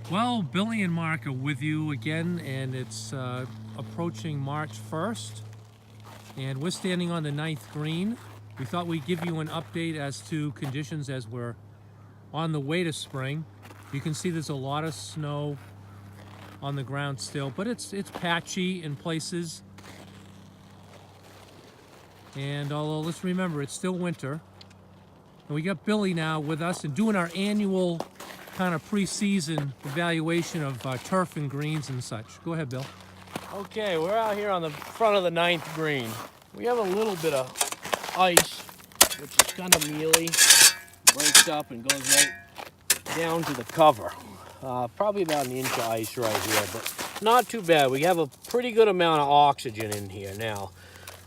Well, Billy and Mark are with you again, and it's approaching March 1st, and we're standing on the 9th green. We thought we'd give you an update as to conditions as we're on the way to spring. You can see there's a lot of snow on the ground still, but it's patchy in places. And although, let's remember, it's still winter. And we got Billy now with us and doing our annual kind of preseason evaluation of turf and greens and such. Go ahead, Bill. Okay, we're out here on the front of the 9th green. We have a little bit of ice, which is kind of mealy, breaks up and goes right down to the cover. Probably about an inch of ice right here, but not too bad. We have a pretty good amount of oxygen in here now.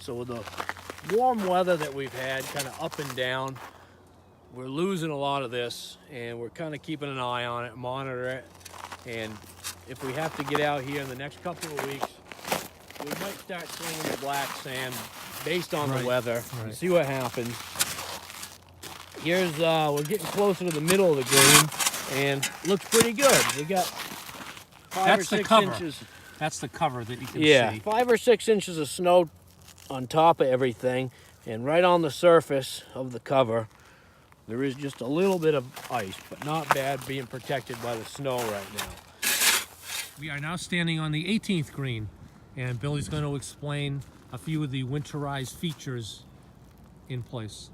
So with the warm weather that we've had, kind of up and down, we're losing a lot of this, and we're kind of keeping an eye on it, monitor it, and if we have to get out here in the next couple of weeks, we might start slinging the black sand based on the weather and see what happens. Here's, we're getting closer to the middle of the green, and looks pretty good. We got 5 or 6 inches. That's the cover that you can see. Yeah, 5 or 6 inches of snow on top of everything, and right on the surface of the cover, there is just a little bit of ice, but not bad, being protected by the snow right now. We are now standing on the 18th green, and Billy's going to explain a few of the winterized features in place.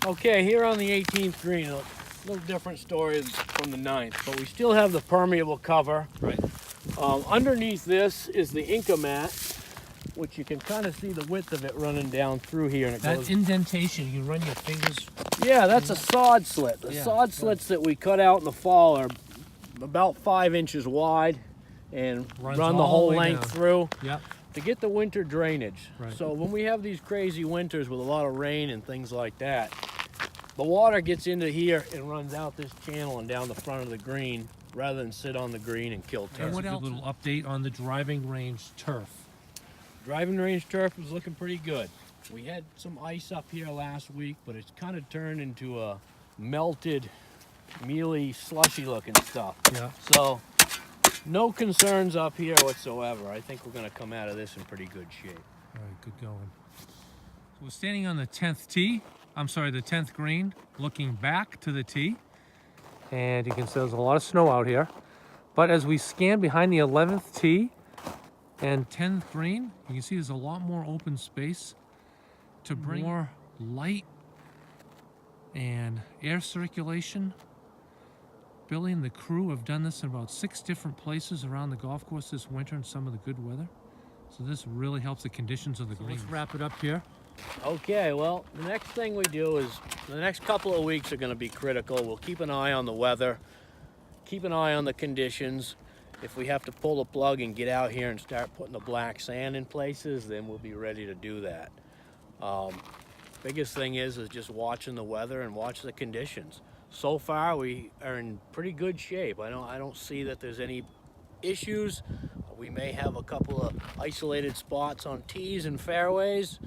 Okay, here on the 18th green, a little different story from the 9th, but we still have the permeable cover. Right. Underneath this is the Inca mat, which you can kind of see the width of it running down through here. And that indentation, you run your fingers. Yeah, that's a sod slit. The sod slits that we cut out in the fall are about 5 inches wide and run the whole length through to get the winter drainage. Right. So when we have these crazy winters with a lot of rain and things like that, the water gets into here and runs out this channel and down the front of the green rather than sit on the green and kill turf. And what else? A little update on the driving range turf. Driving range turf is looking pretty good. We had some ice up here last week, but it's kind of turned into a melted, mealy, slushy looking stuff. Yeah. So no concerns up here whatsoever. I think we're going to come out of this in pretty good shape. All right, good going. So we're standing on the 10th tee. I'm sorry, the 10th green, looking back to the tee. And you can see there's a lot of snow out here. But as we scan behind the 11th tee and 10th green, you can see there's a lot more open space to bring more light and air circulation. Billy and the crew have done this in about 6 different places around the golf course this winter in some of the good weather. So this really helps the conditions of the green. Let's wrap it up here. Okay, well, the next thing we do is the next couple of weeks are going to be critical. We'll keep an eye on the weather, keep an eye on the conditions. If we have to pull the plug and get out here and start putting the black sand in places, then we'll be ready to do that. Biggest thing is just watching the weather and watch the conditions. So far, we are in pretty good shape. I don't see that there's any issues. We may have a couple of isolated spots on tees and fairways.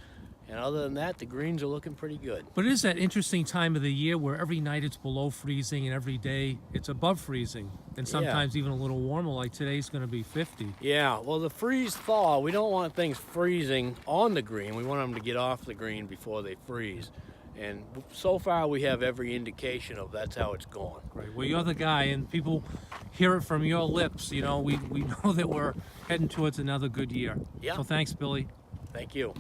And other than that, the greens are looking pretty good. But it is that interesting time of the year where every night it's below freezing and every day it's above freezing. And sometimes even a little warmer, like today's going to be 50. Yeah, well, the freeze-thaw, we don't want things freezing on the green. We want them to get off the green before they freeze. And so far, we have every indication of that's how it's going. Right, well, you're the guy, and people hear it from your lips. You know, we know that we're heading towards another good year. Yeah. So thanks, Billy. Thank you.